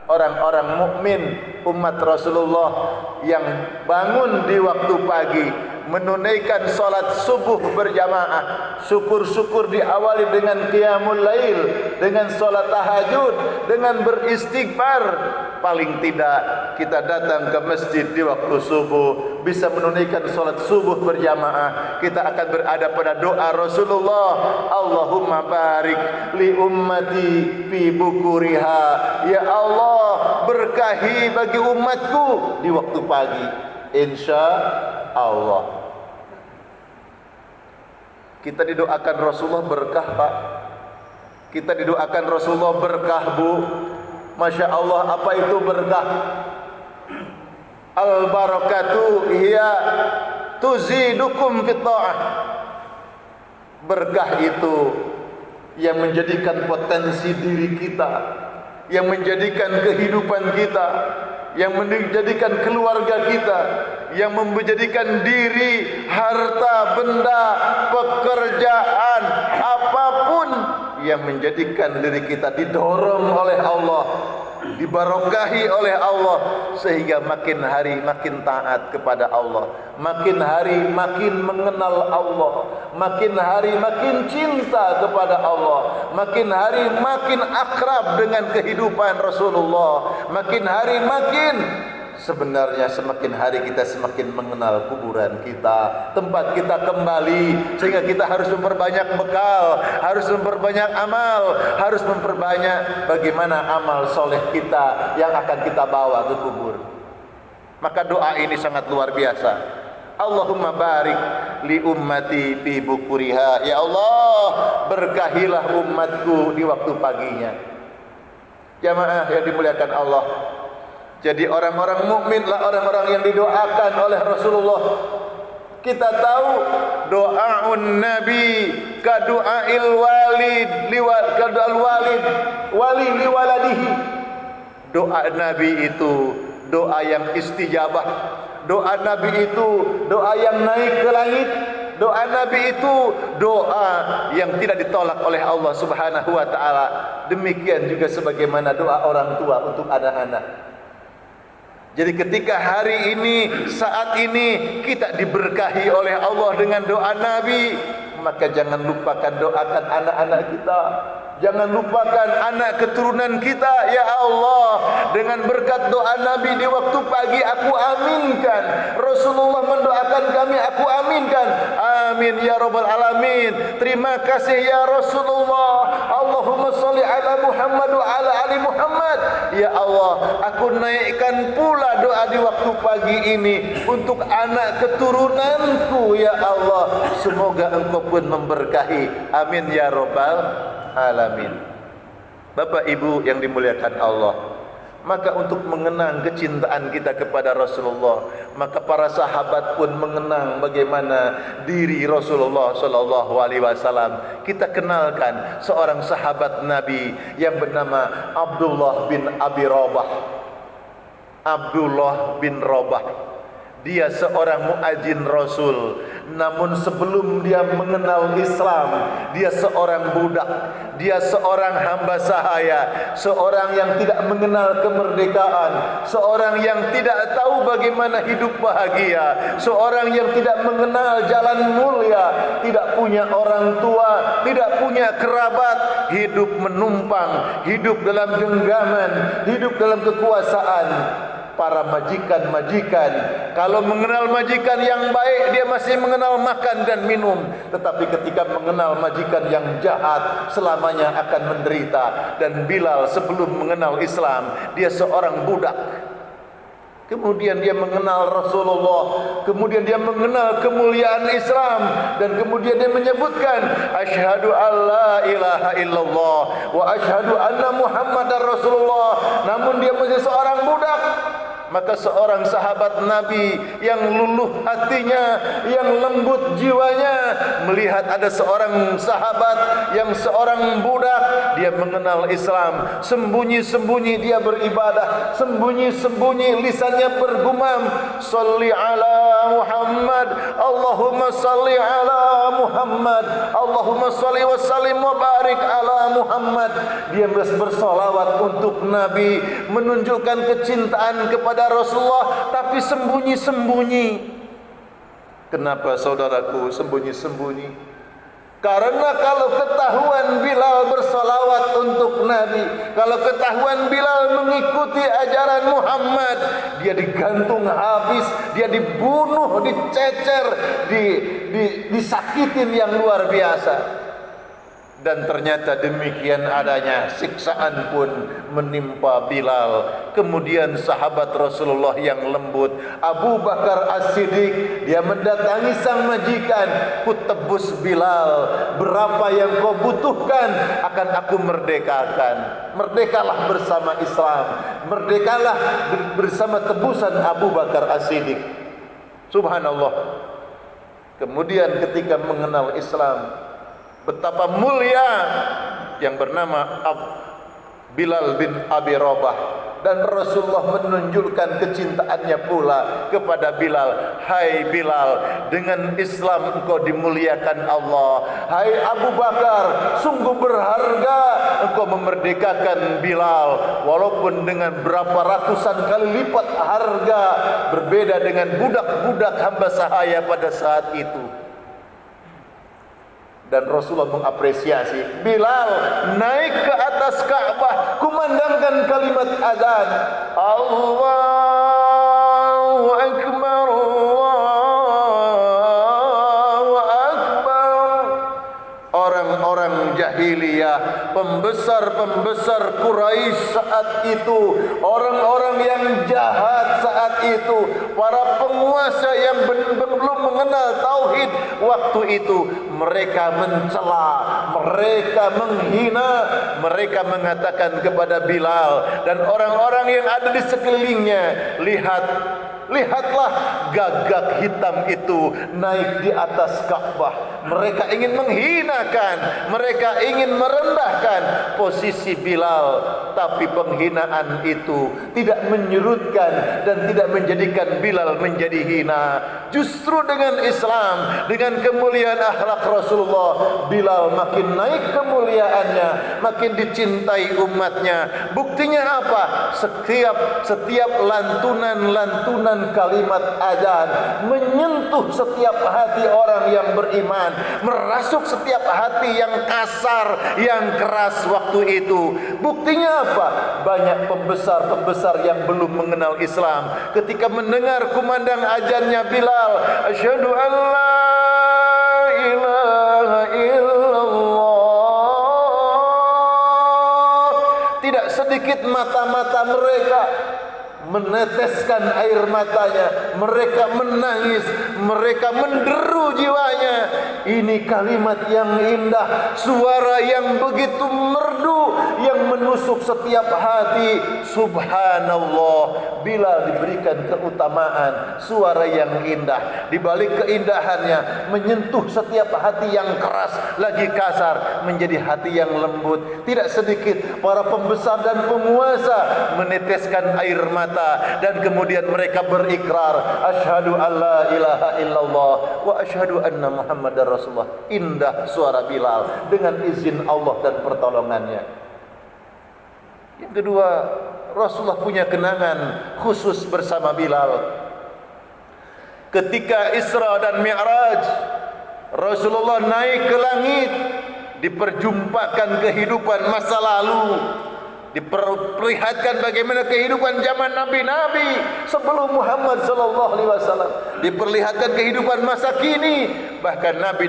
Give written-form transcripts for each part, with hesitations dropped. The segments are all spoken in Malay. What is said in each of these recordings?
orang-orang mukmin umat Rasulullah yang bangun di waktu pagi menunaikan salat subuh berjamaah, syukur-syukur diawali dengan qiyamul lail, dengan salat tahajud, dengan beristighfar. Paling tidak kita datang ke masjid di waktu subuh, bisa menunaikan salat subuh berjamaah, kita akan berada pada doa Rasulullah, Allahumma barik li ummati fi bukuriha, ya Allah berkahi bagi umatku di waktu pagi, insya Allah. Kita didoakan Rasulullah berkah, Pak. Kita didoakan Rasulullah berkah, Bu. Masya Allah, apa itu berkah? Al barakatu hiya tuzidukum fit ta'ah. Berkah itu yang menjadikan potensi diri kita, yang menjadikan kehidupan kita, yang menjadikan keluarga kita, yang menjadikan diri, harta, benda, pekerjaan, apapun yang menjadikan diri kita didorong oleh Allah, dibarokahi oleh Allah, sehingga makin hari makin taat kepada Allah, makin hari makin mengenal Allah, makin hari makin cinta kepada Allah, makin hari makin akrab dengan kehidupan Rasulullah, makin hari makin, sebenarnya semakin hari kita semakin mengenal kuburan kita, tempat kita kembali, sehingga kita harus memperbanyak bekal, harus memperbanyak amal, harus memperbanyak bagaimana amal soleh kita yang akan kita bawa ke kubur. Maka doa ini sangat luar biasa. Allahumma barik li ummati fi bukuriha, ya Allah berkahilah umatku di waktu paginya. Jamaah yang dimuliakan Allah, jadi orang-orang mukminlah orang-orang yang didoakan oleh Rasulullah. Kita tahu doaun Nabi ka du'ail walid liwal walid wali liwaladihi. Doa Nabi itu doa yang istijabah. Doa Nabi itu doa yang naik ke langit. Doa Nabi itu doa yang tidak ditolak oleh Allah Subhanahu wa taala. Demikian juga sebagaimana doa orang tua untuk anak-anak. Jadi ketika hari ini, saat ini kita diberkahi oleh Allah dengan doa Nabi, maka jangan lupakan doakan anak-anak kita, jangan lupakan anak keturunan kita. Ya Allah, dengan berkat doa Nabi di waktu pagi aku aminkan, Rasulullah mendoakan kami, aku aminkan. Amin ya rabbal alamin. Terima kasih ya Rasulullah. Allahumma sholli ala Muhammad wa ala ali Muhammad. Ya Allah, aku naikkan pula doa di waktu pagi ini untuk anak keturunanku. Ya Allah, semoga Engkau pun memberkahi. Amin ya rabbal alamin. Bapak Ibu yang dimuliakan Allah, maka untuk mengenang kecintaan kita kepada Rasulullah, maka para sahabat pun mengenang bagaimana diri Rasulullah sallallahu alaihi wasallam. Kita kenalkan seorang sahabat Nabi yang bernama Abdullah bin Abi Rabah. Abdullah bin Rabah, dia seorang muadzin Rasul. Namun sebelum dia mengenal Islam, dia seorang budak, dia seorang hamba sahaya, seorang yang tidak mengenal kemerdekaan, seorang yang tidak tahu bagaimana hidup bahagia, seorang yang tidak mengenal jalan mulia, tidak punya orang tua, tidak punya kerabat, hidup menumpang, hidup dalam genggaman, hidup dalam kekuasaan para majikan-majikan. Kalau mengenal majikan yang baik, dia masih mengenal makan dan minum. Tetapi ketika mengenal majikan yang jahat, selamanya akan menderita. Dan Bilal sebelum mengenal Islam, dia seorang budak. Kemudian dia mengenal Rasulullah, kemudian dia mengenal kemuliaan Islam, dan kemudian dia menyebutkan asyhadu alla ilaha illallah wa asyhadu anna Muhammadar Rasulullah. Namun dia masih seorang budak. Maka seorang sahabat Nabi yang luluh hatinya, yang lembut jiwanya, melihat ada seorang sahabat yang seorang budak, dia mengenal Islam, sembunyi-sembunyi dia beribadah, sembunyi-sembunyi lisannya bergumam, "Shalli ala Muhammad, Allahumma shalli ala Muhammad, Allahumma shalli wa sallim wa barik ala Muhammad." Dia bersolawat untuk Nabi, menunjukkan kecintaan kepada Rasulullah, tapi sembunyi-sembunyi. Kenapa saudaraku sembunyi-sembunyi? Karena kalau ketahuan Bilal bersolawat untuk Nabi, kalau ketahuan Bilal mengikuti ajaran Muhammad, dia digantung habis, dia dibunuh, dicecer, disakitin yang luar biasa. Dan ternyata demikian adanya, siksaan pun menimpa Bilal. Kemudian sahabat Rasulullah yang lembut, Abu Bakar As-Siddiq, dia mendatangi sang majikan, "Ku tebus Bilal, berapa yang kau butuhkan akan aku merdekakan." Merdekalah bersama Islam, merdekalah bersama tebusan Abu Bakar As-Siddiq. Subhanallah. Kemudian ketika mengenal Islam, betapa mulia yang bernama Bilal bin Abi Rabah, dan Rasulullah menunjukkan kecintaannya pula kepada Bilal. "Hai Bilal, dengan Islam engkau dimuliakan Allah. Hai Abu Bakar, sungguh berharga engkau memerdekakan Bilal, walaupun dengan berapa ratusan kali lipat harga, berbeda dengan budak-budak hamba sahaya pada saat itu." Dan Rasulullah mengapresiasi Bilal, naik ke atas Ka'bah, kumandangkan kalimat azan, Allahu Akbar, Allahu Akbar. Orang-orang jahiliyah, pembesar-pembesar Quraisy saat itu, orang-orang yang jahat saat itu, para penguasa yang belum mengenal tauhid waktu itu, mereka mencela, mereka menghina, mereka mengatakan kepada Bilal dan orang-orang yang ada di sekelilingnya, lihatlah gagak hitam itu naik di atas Ka'bah. Mereka ingin menghinakan, mereka ingin merendahkan posisi Bilal, tapi penghinaan itu tidak menyurutkan dan tidak menjadikan Bilal menjadi hina. Justru dengan Islam, dengan kemuliaan akhlak Rasulullah, Bilal makin naik kemuliaannya, makin dicintai umatnya. Buktinya apa? Setiap lantunan kalimat azan menyentuh setiap hati orang yang beriman, merasuk setiap hati yang kasar, yang keras waktu itu. Buktinya apa? Banyak pembesar-pembesar yang belum mengenal Islam, ketika mendengar kumandang azannya Bilal, asyhadu an la ilaha illallah, tidak sedikit mata-mata mereka meneteskan air matanya, mereka menangis, mereka menderu jiwanya. Ini kalimat yang indah, suara yang begitu merdu, yang menusuk setiap hati. Subhanallah, bila diberikan keutamaan suara yang indah, di balik keindahannya menyentuh setiap hati yang keras, lagi kasar, menjadi hati yang lembut. Tidak sedikit para pembesar dan penguasa meneteskan air mata, dan kemudian mereka berikrar, asyhadu alla ilaha illallah wa asyhadu anna muhammadar rasulullah. Indah suara Bilal dengan izin Allah dan pertolongannya. Yang kedua, Rasulullah punya kenangan khusus bersama Bilal. Ketika Isra dan Mi'raj, Rasulullah naik ke langit, diperjumpakan kehidupan masa lalu, diperlihatkan bagaimana kehidupan zaman nabi-nabi sebelum Muhammad sallallahu alaihi wasallam, diperlihatkan kehidupan masa kini, bahkan Nabi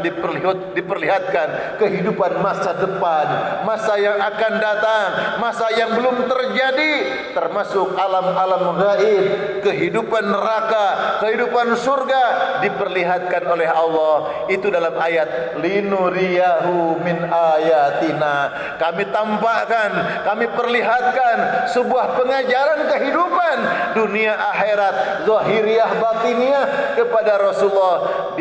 diperlihatkan kehidupan masa depan, masa yang akan datang, masa yang belum terjadi, termasuk alam-alam gaib, kehidupan neraka, kehidupan surga diperlihatkan oleh Allah. Itu dalam ayat linuriyahu min ayatina. Kami tampakkan, kami perlihatkan sebuah pengajaran kehidupan dunia akhirat, zahiriyah batiniyah kepada Rasulullah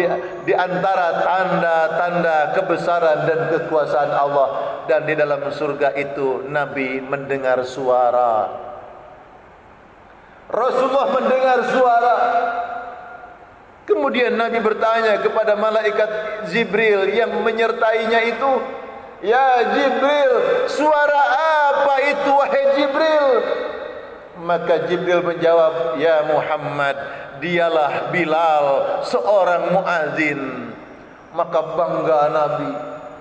di antara tanda-tanda kebesaran dan kekuasaan Allah. Dan di dalam surga itu Nabi mendengar suara. Rasulullah mendengar suara. Kemudian Nabi bertanya kepada malaikat Jibril yang menyertainya itu, "Ya Jibril, suara apa itu wahai Jibril?" Maka Jibril menjawab, "Ya Muhammad, dialah Bilal, seorang muazin." Maka bangga Nabi.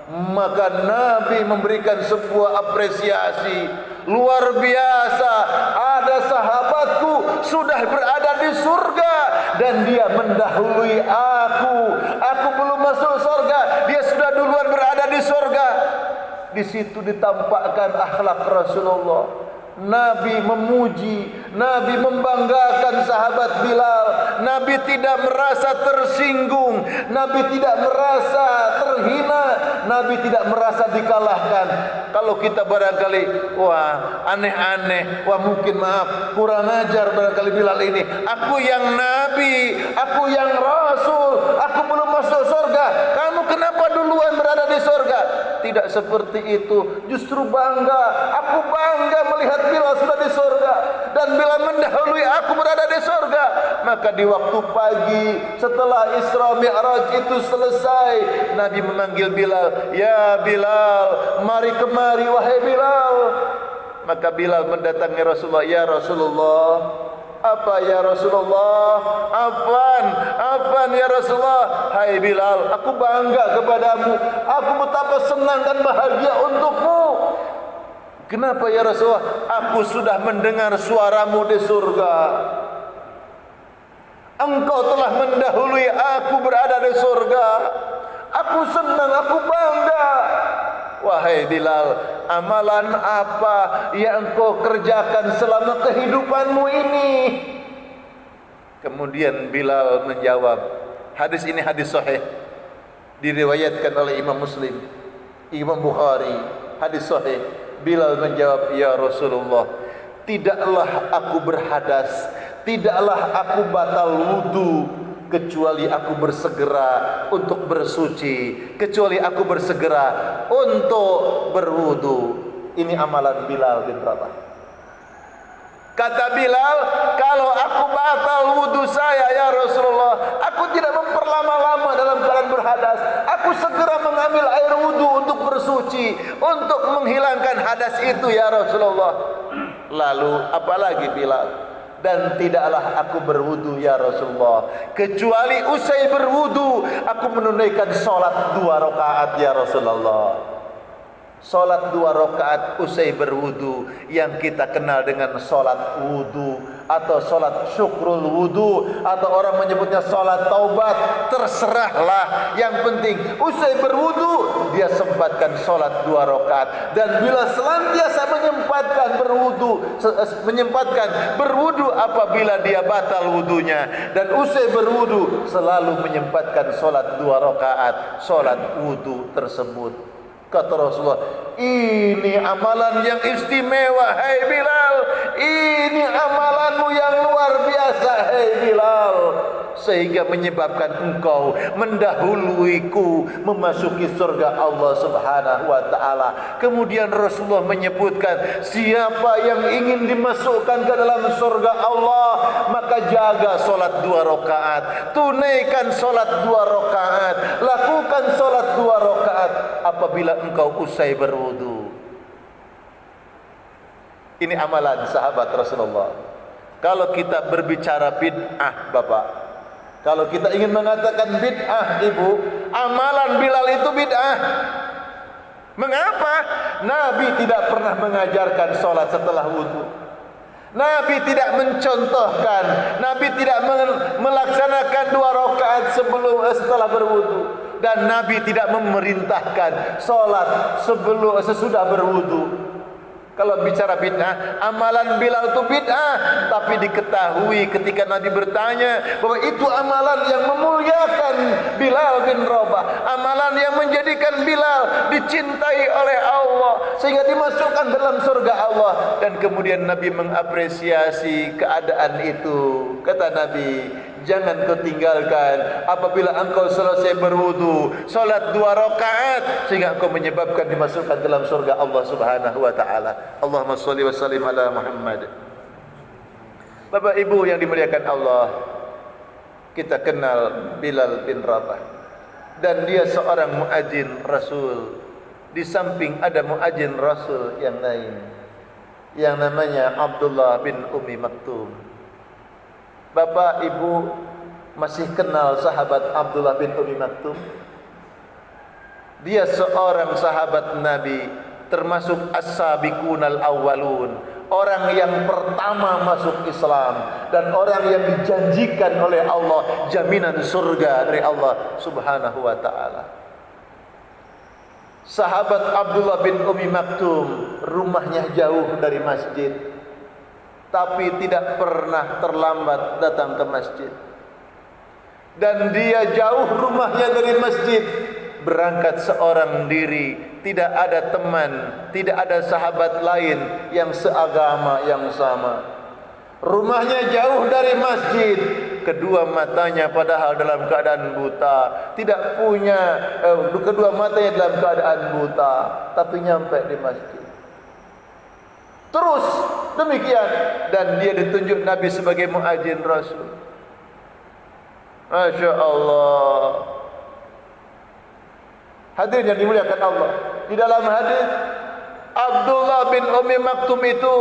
Maka Nabi memberikan sebuah apresiasi luar biasa. Ada sahabatku sudah berada di surga dan dia mendahului aku. Aku belum masuk surga, dia sudah duluan berada di surga. Di situ ditampakkan akhlak Rasulullah. Nabi memuji, Nabi membanggakan sahabat Bilal. Nabi tidak merasa tersinggung, Nabi tidak merasa terhina, Nabi tidak merasa dikalahkan. Kalau kita barangkali wah aneh-aneh, wah mungkin maaf kurang ajar barangkali Bilal ini. Aku yang Nabi, aku yang Rasul, aku belum masuk surga. Kamu kenapa duluan berada di surga? Tidak seperti itu. Justru bangga. Aku bangga melihat Bilal sudah di surga dan Bilal mendahului aku berada di surga. Maka di waktu pagi setelah Isra Mi'raj itu selesai, Nabi memanggil Bilal, "Ya Bilal, mari kemari wahai Bilal." Maka Bilal mendatangi Rasulullah, "Ya Rasulullah." "Apa ya Rasulullah?" Afan ya Rasulullah." "Hai Bilal, aku bangga kepadamu. Aku betapa senang dan bahagia untukmu." "Kenapa ya Rasulullah?" "Aku sudah mendengar suaramu di surga. Engkau telah mendahului aku berada di surga. Aku senang, aku bangga." "Wahai Bilal, amalan apa yang engkau kerjakan selama kehidupanmu ini?" Kemudian Bilal menjawab, hadis ini hadis sahih, diriwayatkan oleh Imam Muslim, Imam Bukhari, hadis sahih. Bilal menjawab, "Ya Rasulullah, tidaklah aku berhadas, tidaklah aku batal wudu, kecuali aku bersegera untuk bersuci, kecuali aku bersegera untuk berwudu." Ini amalan Bilal bin Rabah. Kata Bilal, "Kalau aku batal wudu saya ya Rasulullah, aku tidak memperlama-lama dalam keadaan berhadas. Aku segera mengambil air wudu untuk bersuci, untuk menghilangkan hadas itu ya Rasulullah." Lalu apalagi Bilal? "Dan tidaklah aku berwudu ya Rasulullah, kecuali usai berwudu aku menunaikan salat 2 rakaat ya Rasulullah." Salat 2 rakaat usai berwudu yang kita kenal dengan salat wudu atau salat syukrul wudu atau orang menyebutnya salat taubat, terserahlah. Yang penting usai berwudu dia sempatkan salat 2 rakaat. Dan bila senantiasa menyempatkan berwudu apabila dia batal wudunya, dan usai berwudu selalu menyempatkan salat 2 rakaat salat wudu tersebut. Kata Rasulullah, "Ini amalan yang istimewa, hai Bilal. Ini amalanmu yang luar biasa, hai Bilal. Sehingga menyebabkan engkau mendahuluiku memasuki surga Allah Subhanahu wa ta'ala." Kemudian Rasulullah menyebutkan, siapa yang ingin dimasukkan ke dalam surga Allah, maka jaga solat 2 rakaat, tunaikan solat 2 rakaat, lakukan solat 2 rakaat apabila engkau usai berwudu. Ini amalan sahabat Rasulullah. Kalau kita berbicara bid'ah, Bapak, kalau kita ingin mengatakan bid'ah, Ibu, amalan Bilal itu bid'ah. Mengapa? Nabi tidak pernah mengajarkan solat setelah wudu. Nabi tidak mencontohkan, Nabi tidak melaksanakan 2 rakaat setelah berwudu, dan Nabi tidak memerintahkan solat sesudah berwudu. Kalau bicara bid'ah, amalan Bilal itu bid'ah, tapi diketahui ketika Nabi bertanya bahwa itu amalan yang memuliakan Bilal bin Rabah, amalan yang menjadikan Bilal dicintai oleh Allah sehingga dimasukkan dalam surga Allah. Dan kemudian Nabi mengapresiasi keadaan itu. Kata Nabi, jangan kau tinggalkan apabila engkau selesai berwudu, salat 2 rakaat sehingga engkau menyebabkan dimasukkan dalam surga Allah Subhanahu wa taala. Allahumma shalli wa sallim ala Muhammad. Bapak Ibu yang dimuliakan Allah, kita kenal Bilal bin Rabah dan dia seorang muadzin Rasul. Di samping ada muadzin Rasul yang lain yang namanya Abdullah bin Ummi Maktum. Bapak Ibu masih kenal sahabat Abdullah bin Ummi Maktum? Dia seorang sahabat Nabi, termasuk as-sabiqunal awwalun, orang yang pertama masuk Islam dan orang yang dijanjikan oleh Allah jaminan surga dari Allah Subhanahu wa taala. Sahabat Abdullah bin Ummi Maktum rumahnya jauh dari masjid, tapi tidak pernah terlambat datang ke masjid. Dan dia jauh rumahnya dari masjid, berangkat seorang diri, tidak ada teman, tidak ada sahabat lain yang seagama yang sama. Rumahnya jauh dari masjid, kedua matanya padahal dalam keadaan buta, tidak punya kedua matanya dalam keadaan buta, tapi nyampe di masjid. Terus demikian, dan dia ditunjuk Nabi sebagai muadzin Rasul. Masya Allah. Hadirin yang dimuliakan Allah, di dalam hadis Abdullah bin Ummi Maktum itu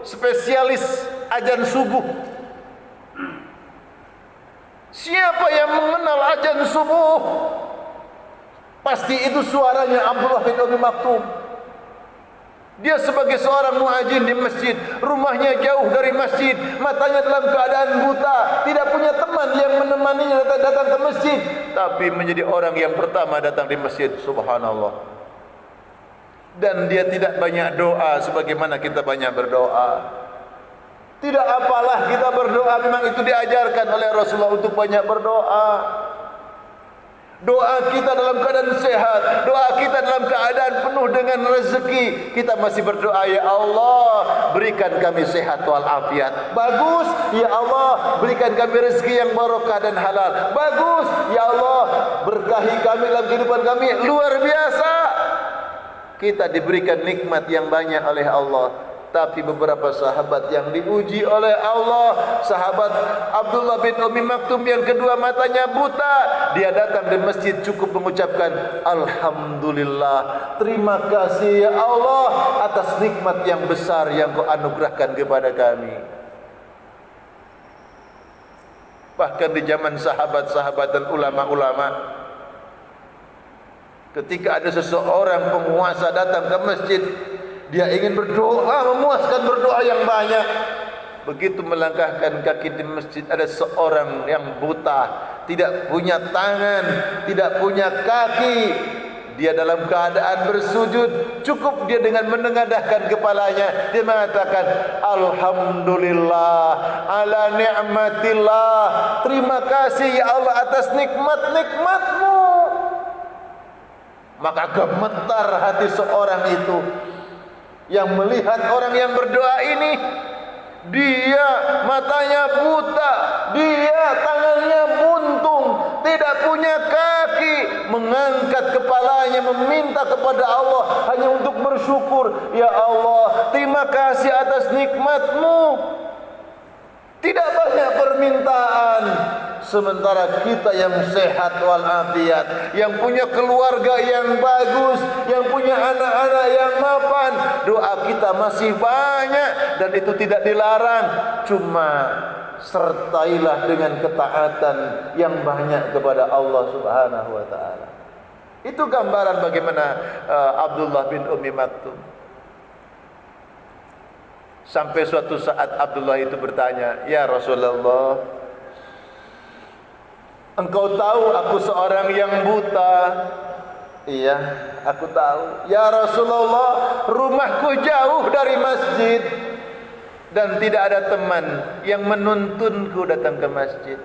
spesialis azan subuh. Siapa yang mengenal azan subuh, pasti itu suaranya Abdullah bin Ummi Maktum. Dia sebagai seorang muadzin di masjid, rumahnya jauh dari masjid, matanya dalam keadaan buta, tidak punya teman yang menemaninya datang ke masjid, tapi menjadi orang yang pertama datang di masjid. Subhanallah. Dan dia tidak banyak doa sebagaimana kita banyak berdoa. Tidak apalah kita berdoa, memang itu diajarkan oleh Rasulullah untuk banyak berdoa. Doa kita dalam keadaan sehat, doa kita dalam keadaan penuh dengan rezeki, kita masih berdoa, ya Allah berikan kami sehat walafiat. Bagus, ya Allah berikan kami rezeki yang barokah dan halal. Bagus, ya Allah berkahi kami dalam kehidupan kami. Luar biasa, kita diberikan nikmat yang banyak oleh Allah. Tapi beberapa sahabat yang diuji oleh Allah, sahabat Abdullah bin Ummi Maktum yang kedua matanya buta, dia datang di masjid cukup mengucapkan Alhamdulillah, terima kasih ya Allah atas nikmat yang besar yang kau anugerahkan kepada kami. Bahkan di zaman sahabat-sahabat dan ulama-ulama, ketika ada seseorang penguasa datang ke masjid, dia ingin berdoa, memuaskan berdoa yang banyak. Begitu melangkahkan kaki di masjid, ada seorang yang buta, tidak punya tangan, tidak punya kaki. Dia dalam keadaan bersujud, cukup dia dengan menengadahkan kepalanya, dia mengatakan Alhamdulillah ala ni'matillah, terima kasih ya Allah atas nikmat-nikmatmu. Maka gemetar hati seorang itu yang melihat orang yang berdoa ini. Dia matanya buta, dia tangannya buntung, tidak punya kaki, mengangkat kepalanya meminta kepada Allah hanya untuk bersyukur, ya Allah terima kasih atas nikmatmu. Tidak banyak permintaan. Sementara kita yang sehat walafiat, yang punya keluarga yang bagus, yang punya anak-anak yang mapan, doa kita masih banyak dan itu tidak dilarang. Cuma sertailah dengan ketaatan yang banyak kepada Allah Subhanahu wa taala. Itu gambaran bagaimana Abdullah bin Ummi Maktum. Sampai suatu saat Abdullah itu bertanya, ya Rasulullah, engkau tahu aku seorang yang buta, Iya, aku tahu. Ya Rasulullah, rumahku jauh dari masjid dan tidak ada teman yang menuntunku datang ke masjid.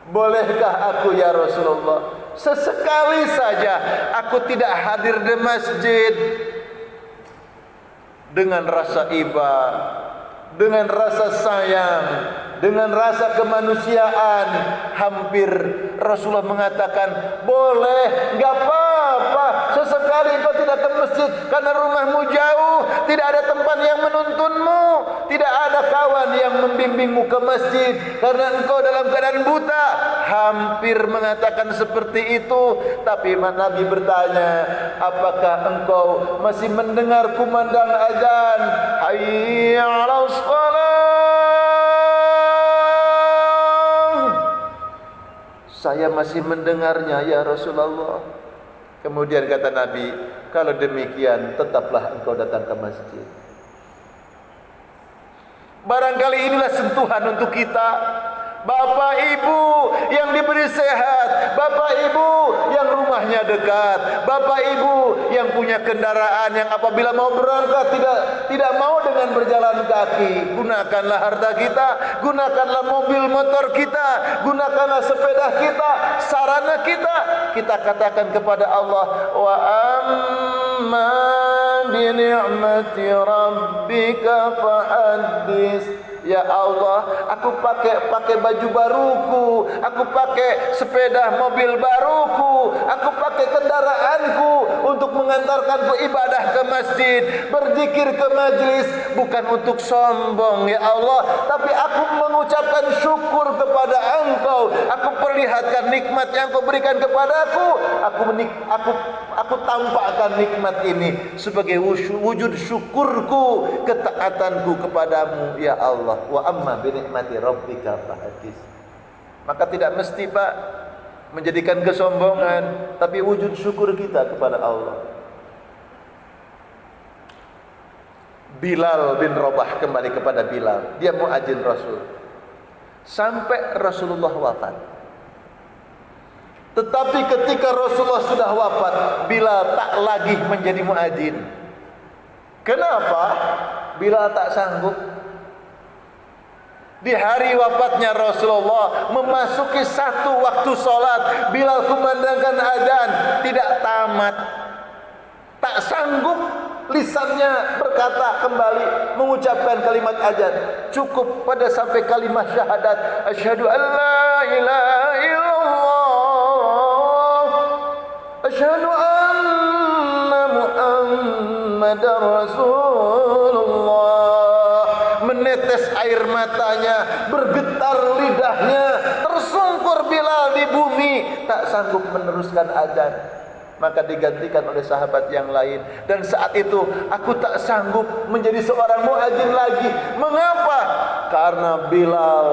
Bolehkah aku ya Rasulullah, sesekali saja aku tidak hadir di masjid? Dengan rasa iba, dengan rasa sayang, dengan rasa kemanusiaan, hampir Rasulullah mengatakan, boleh, enggak apa-apa, sesekali engkau tidak ke masjid karena rumahmu jauh, tidak ada tempat yang menuntunmu, tidak ada kawan yang membimbingmu ke masjid karena engkau dalam keadaan buta. Hampir mengatakan seperti itu, tapi Nabi bertanya, apakah engkau masih mendengar kumandang azan, hayya 'alas shalah? Saya masih mendengarnya ya Rasulullah. Kemudian kata Nabi, kalau demikian tetaplah engkau datang ke masjid. Barangkali inilah sentuhan untuk kita. Bapak ibu yang diberi sehat, bapak ibu yang rumahnya dekat, bapak ibu yang punya kendaraan yang apabila mau berangkat tidak mau dengan berjalan kaki, gunakanlah harta kita, gunakanlah mobil motor kita, gunakanlah sepeda kita, sarana kita. Kita katakan kepada Allah, wa amma bi ni'mati rabbika fahaddits. Ya Allah, aku pakai baju baruku, aku pakai sepeda mobil baruku, aku pakai kendaraanku untuk mengantarkanku ibadah ke masjid, berzikir ke majlis, bukan untuk sombong ya Allah, tapi aku mengucapkan syukur kepada Engkau. Aku perlihatkan nikmat yang Kau berikan kepadaku. Aku tampakkan nikmat ini sebagai wujud syukurku, ketaatanku kepadamu ya Allah. Wa amma bi ni'mati rabbika fahaddits. Maka tidak mesti Pak menjadikan kesombongan, tapi wujud syukur kita kepada Allah. Bilal bin Rabah, kembali kepada Bilal, dia muadzin Rasul sampai Rasulullah wafat. Tetapi ketika Rasulullah sudah wafat, Bilal tak lagi menjadi muadzin. Kenapa? Bilal tak sanggup. Di hari wafatnya Rasulullah, memasuki satu waktu solat, Bilal kumandangkan azan, tidak tamat, tak sanggup lisannya berkata kembali mengucapkan kalimat azan. Cukup pada sampai kalimat syahadat, asyhadu an la ilaha illallah, asyhadu anna Muhammadar Rasulullah. Menetes air matanya, bergetar lidahnya, tersungkur Bilal di bumi, tak sanggup meneruskan azan. Maka digantikan oleh sahabat yang lain. Dan saat itu aku tak sanggup menjadi seorang muadzin lagi. Mengapa? Karena Bilal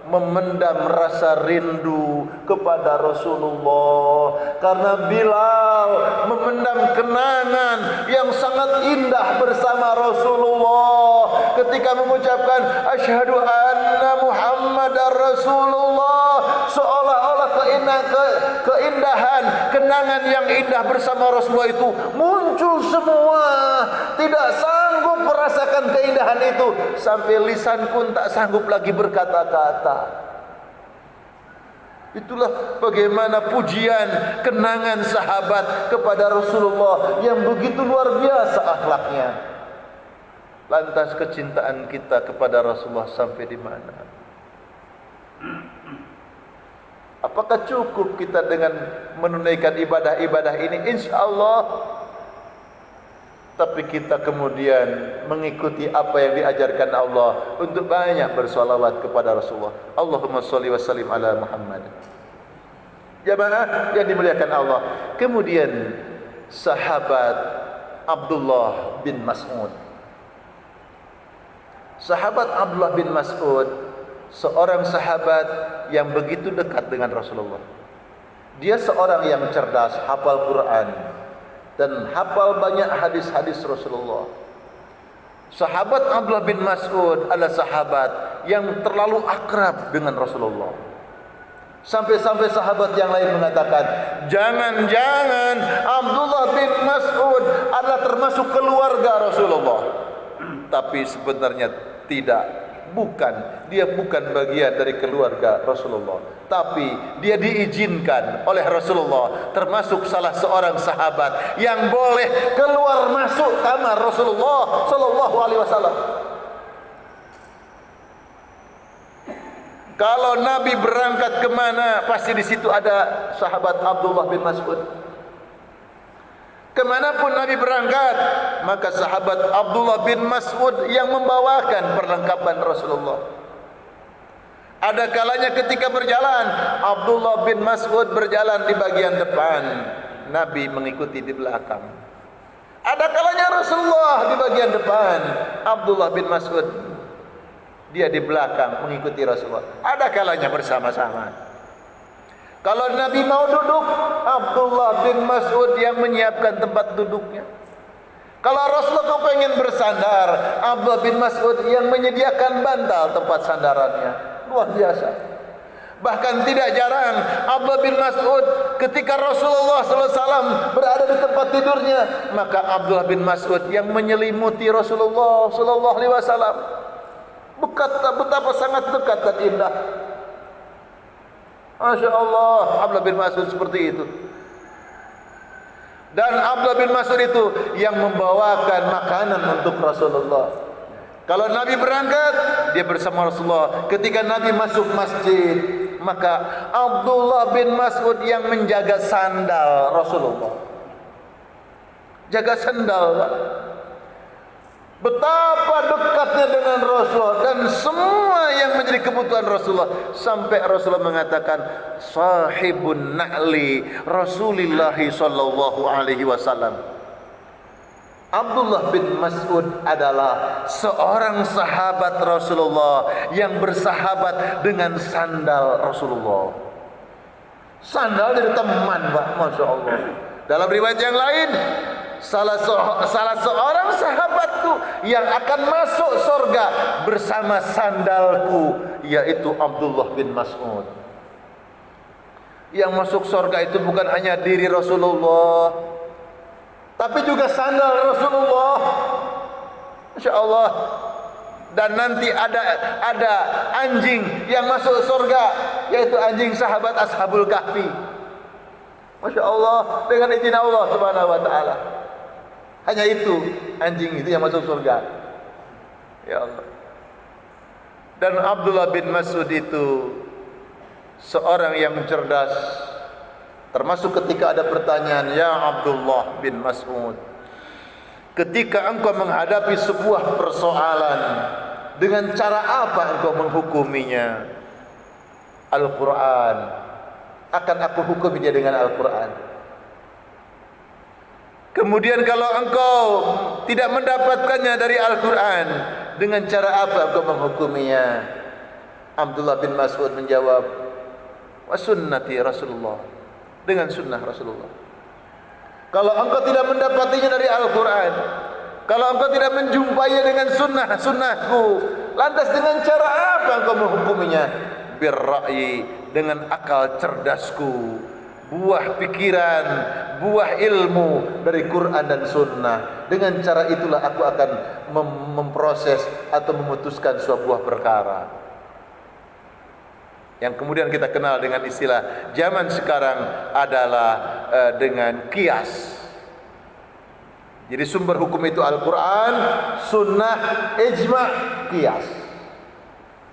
memendam rasa rindu kepada Rasulullah, karena Bilal memendam kenangan yang sangat indah bersama Rasulullah ketika mengucapkan asyhadu anna Muhammadar Rasulullah. Seolah-olah keindahan kenangan yang indah bersama Rasulullah itu muncul semua. Tidak sanggup merasakan keindahan itu, sampai lisan pun tak sanggup lagi berkata-kata. Itulah bagaimana pujian kenangan sahabat kepada Rasulullah yang begitu luar biasa akhlaknya. Lantas kecintaan kita kepada Rasulullah sampai di mana? Apakah cukup kita dengan menunaikan ibadah-ibadah ini? Insya Allah. Tapi kita kemudian mengikuti apa yang diajarkan Allah untuk banyak bersolawat kepada Rasulullah. Allahumma sholli wa sallim ala Muhammad. Jamaah yang dimuliakan Allah. Kemudian sahabat Abdullah bin Mas'ud. Sahabat Abdullah bin Mas'ud, seorang sahabat yang begitu dekat dengan Rasulullah. Dia seorang yang cerdas, hafal Quran dan hafal banyak hadis-hadis Rasulullah. Sahabat Abdullah bin Mas'ud adalah sahabat yang terlalu akrab dengan Rasulullah. Sampai-sampai sahabat yang lain mengatakan, jangan-jangan Abdullah bin Mas'ud adalah termasuk keluarga Rasulullah. Tapi sebenarnya tidak. Dia bukan bagian dari keluarga Rasulullah, tapi dia diizinkan oleh Rasulullah, termasuk salah seorang sahabat yang boleh keluar masuk kamar Rasulullah sallallahu alaihi wasallam. Kalau Nabi berangkat kemana, pasti di situ ada sahabat Abdullah bin Mas'ud. Kemanapun Nabi berangkat, maka sahabat Abdullah bin Mas'ud yang membawakan perlengkapan Rasulullah. Ada kalanya ketika berjalan, Abdullah bin Mas'ud berjalan di bagian depan, Nabi mengikuti di belakang. Ada kalanya Rasulullah di bagian depan, Abdullah bin Mas'ud dia di belakang mengikuti Rasulullah. Ada kalanya bersama-sama. Kalau Nabi mau duduk, Abdullah bin Mas'ud yang menyiapkan tempat duduknya. Kalau Rasulullah pengen bersandar, Abdullah bin Mas'ud yang menyediakan bantal tempat sandarannya. Luar biasa. Bahkan tidak jarang Abdullah bin Mas'ud ketika Rasulullah SAW berada di tempat tidurnya, maka Abdullah bin Mas'ud yang menyelimuti Rasulullah SAW. Betapa sangat dekat dan indah. Masya Allah, Abdullah bin Mas'ud seperti itu. Dan Abdullah bin Mas'ud itu yang membawakan makanan untuk Rasulullah. Kalau Nabi berangkat, dia bersama Rasulullah. Ketika Nabi masuk masjid, maka Abdullah bin Mas'ud yang menjaga sandal Rasulullah. Jaga sandal. Betapa dekatnya dengan Rasulullah dan semua yang menjadi kebutuhan Rasulullah, sampai Rasulullah mengatakan sahibun na'li Rasulullah sallallahu alaihi wasallam. Abdullah bin Mas'ud adalah seorang sahabat Rasulullah yang bersahabat dengan sandal Rasulullah. Sandal dari teman, Pak, Masya Allah. Dalam riwayat yang lain, salah seorang sahabatku yang akan masuk surga bersama sandalku, yaitu Abdullah bin Mas'ud. Yang masuk surga itu bukan hanya diri Rasulullah, tapi juga sandal Rasulullah. Masya Allah. Dan nanti ada anjing yang masuk surga, yaitu anjing sahabat Ashabul Kahfi. Masya Allah, dengan izin Allah Subhanahu wa ta'ala. Hanya itu, anjing itu yang masuk surga. Ya Allah. Dan Abdullah bin Mas'ud itu seorang yang cerdas. Termasuk ketika ada pertanyaan, ya Abdullah bin Mas'ud, ketika engkau menghadapi sebuah persoalan, dengan cara apa engkau menghukuminya? Al-Quran. Akan aku hukumi dia dengan Al-Quran. Kemudian kalau engkau tidak mendapatkannya dari Al-Quran, dengan cara apa engkau menghukuminya? Abdullah bin Mas'ud menjawab, wa sunnati Rasulullah, dengan sunnah Rasulullah. Kalau engkau tidak mendapatinya dari Al-Quran, kalau engkau tidak menjumpainya dengan sunnahku, lantas dengan cara apa engkau menghukuminya? Birra'yi, dengan akal cerdasku, buah pikiran, buah ilmu dari Quran dan Sunnah. Dengan cara itulah aku akan memproses atau memutuskan sebuah perkara. Yang kemudian kita kenal dengan istilah zaman sekarang adalah dengan qiyas. Jadi sumber hukum itu Al-Quran, Sunnah, Ijma', qiyas.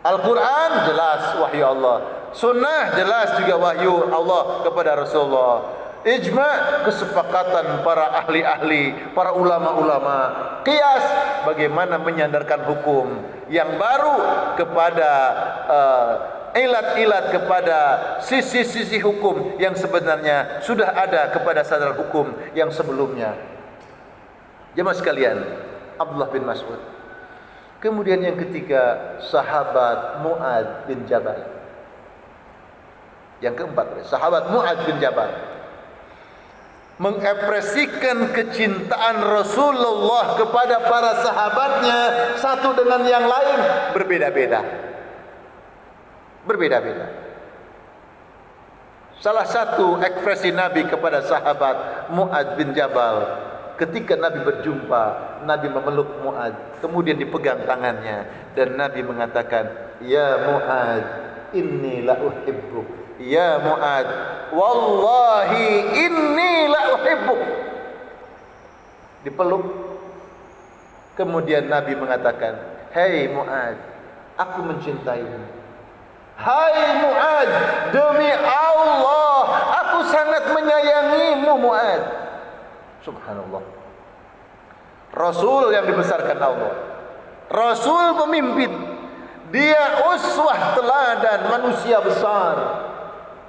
Al-Quran jelas wahyu Allah, Sunnah jelas juga wahyu Allah kepada Rasulullah. Ijma' kesepakatan para ahli-ahli, para ulama-ulama. Qiyas bagaimana menyandarkan hukum yang baru kepada ilat-ilat, kepada sisi-sisi hukum yang sebenarnya sudah ada kepada sadar hukum yang sebelumnya. Jemaah sekalian, Abdullah bin Mas'ud. Kemudian yang ketiga, sahabat Mu'adz bin Jabal. Yang keempat, sahabat Mu'adz bin Jabal mengekspresikan kecintaan Rasulullah kepada para sahabatnya satu dengan yang lain berbeda-beda. Berbeda-beda. Salah satu ekspresi Nabi kepada sahabat Mu'adz bin Jabal, ketika Nabi berjumpa, Nabi memeluk Mu'adz, kemudian dipegang tangannya, dan Nabi mengatakan, "Ya Mu'adz, inni la uhibbuk. Ya Mu'adz, wallahi inni la uhibbuk." Dipeluk. Kemudian Nabi mengatakan, "Hei Mu'adz, aku mencintaimu. Hai Mu'adz, demi Allah, aku sangat menyayangimu Mu'adz." Subhanallah. Rasul yang dibesarkan Allah, Rasul pemimpin, dia uswah teladan manusia besar.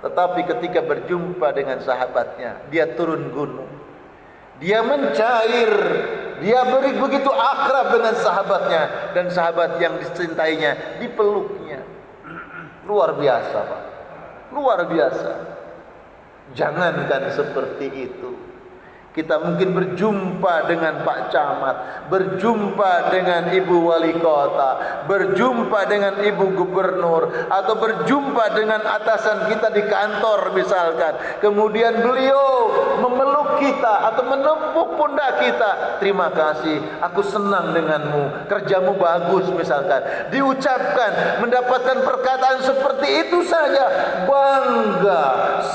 Tetapi ketika berjumpa dengan sahabatnya, dia turun gunung, dia mencair, dia begitu akrab dengan sahabatnya, dan sahabat yang dicintainya dipeluknya. Luar biasa, Pak. Luar biasa. Jangankan seperti itu, kita mungkin berjumpa dengan Pak Camat, berjumpa dengan Ibu Wali Kota, berjumpa dengan Ibu Gubernur, atau berjumpa dengan atasan kita di kantor misalkan. Kemudian beliau memeluk kita atau menepuk pundak kita. "Terima kasih, aku senang denganmu, kerjamu bagus," misalkan. Diucapkan, mendapatkan perkataan seperti itu saja, bangga,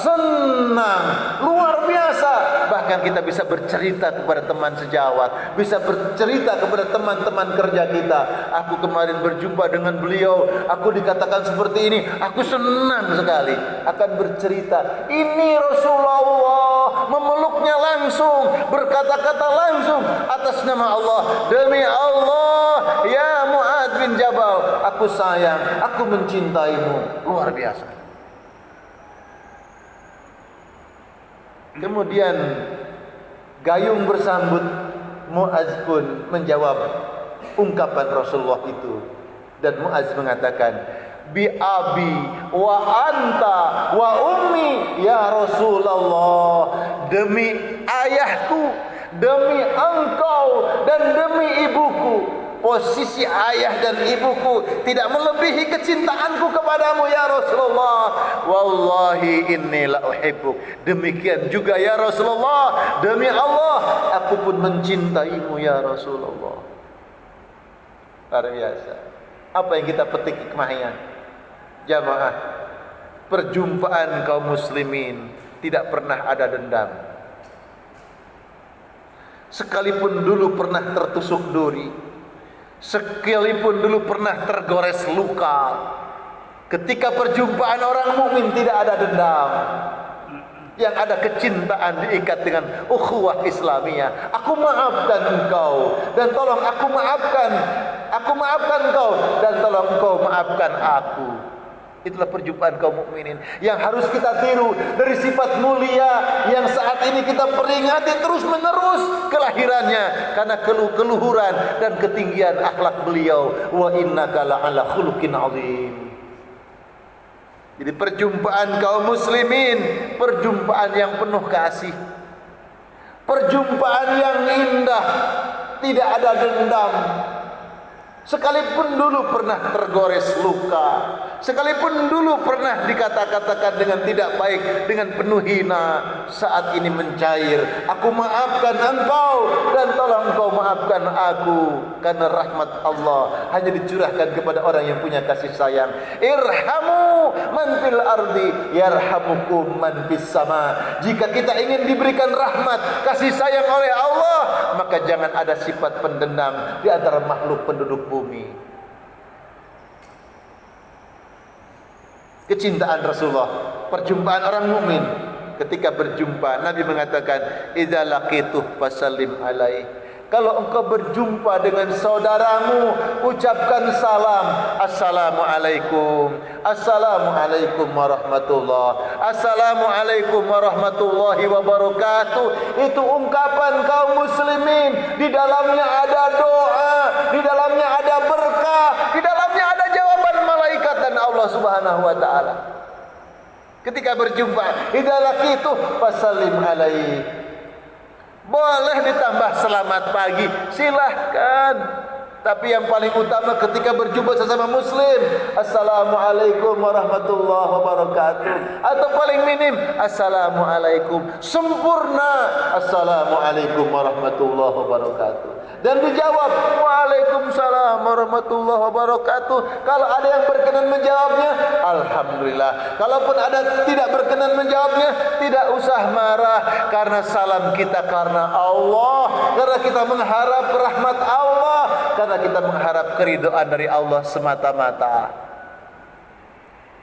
senang, luar biasa. Bahkan kita bisa bercerita kepada teman sejawat, bisa bercerita kepada teman-teman kerja kita. "Aku kemarin berjumpa dengan beliau, aku dikatakan seperti ini, aku senang sekali." Akan bercerita, ini Rasulullah memeluknya langsung, berkata-kata langsung atas nama Allah. "Demi Allah, ya Mu'adz bin Jabal, aku sayang, aku mencintaimu." Luar biasa. Kemudian gayung bersambut, Mu'adz pun menjawab ungkapan Rasulullah itu, dan Mu'adz mengatakan, "Bi abi wa anta wa ummi ya Rasulullah." Demi ayahku, demi engkau, dan demi ibuku, posisi ayah dan ibuku tidak melebihi kecintaanku kepadamu ya Rasulullah. Wallahi inni la uhibbuk. Demikian juga ya Rasulullah, demi Allah aku pun mencintaimu ya Rasulullah. Luar biasa. Apa yang kita petik hikmahnya? Jamaah, perjumpaan kaum muslimin tidak pernah ada dendam. Sekalipun dulu pernah tertusuk duri, sekalipun dulu pernah tergores luka, ketika perjumpaan orang mukmin tidak ada dendam. Yang ada kecintaan diikat dengan ukhuwah Islamiyah. Aku maafkan engkau, dan tolong aku maafkan engkau, dan tolong engkau maafkan aku. Itulah perjumpaan kaum mukminin yang harus kita tiru dari sifat mulia yang saat ini kita peringati terus menerus kelahirannya karena keluhuran dan ketinggian akhlak beliau. Wa innaka la'ala khuluqin 'adzim. Jadi perjumpaan kaum muslimin, perjumpaan yang penuh kasih, perjumpaan yang indah, tidak ada dendam. Sekalipun dulu pernah tergores luka, sekalipun dulu pernah dikata-katakan dengan tidak baik, dengan penuh hina, saat ini mencair. Aku maafkan engkau, dan tolong engkau maafkan aku, karena rahmat Allah hanya dicurahkan kepada orang yang punya kasih sayang. Irhamu man fil ardi yarhamukum man fis sama. Jika kita ingin diberikan rahmat, kasih sayang oleh Allah, maka jangan ada sifat pendendam di antara makhluk penduduk bumi. Kecintaan Rasulullah, perjumpaan orang mukmin. Ketika berjumpa, Nabi mengatakan, "Idza laqituh fasallim alaihi." Kalau engkau berjumpa dengan saudaramu, ucapkan salam. Assalamualaikum. Assalamualaikum warahmatullah. Assalamualaikum warahmatullahi wabarakatuh. Itu ungkapan kaum muslimin. Di dalamnya ada doa, di dalamnya ada berkah, di dalamnya ada jawaban malaikat dan Allah Subhanahu wa taala. Ketika berjumpa, idza laqitu fasallim alaihi. Boleh ditambah selamat pagi, silahkan. Tapi yang paling utama ketika berjumpa sesama muslim, Assalamualaikum warahmatullahi wabarakatuh. Atau paling minim, Assalamualaikum. Sempurna, Assalamualaikum warahmatullahi wabarakatuh. Dan dijawab, Waalaikumsalam warahmatullahi wabarakatuh. Kalau ada yang berkenan menjawabnya, Alhamdulillah. Kalaupun ada tidak berkenan menjawabnya, tidak usah marah. Karena salam kita karena Allah, karena kita mengharap rahmat Allah, karena kita mengharap keridhaan dari Allah semata-mata.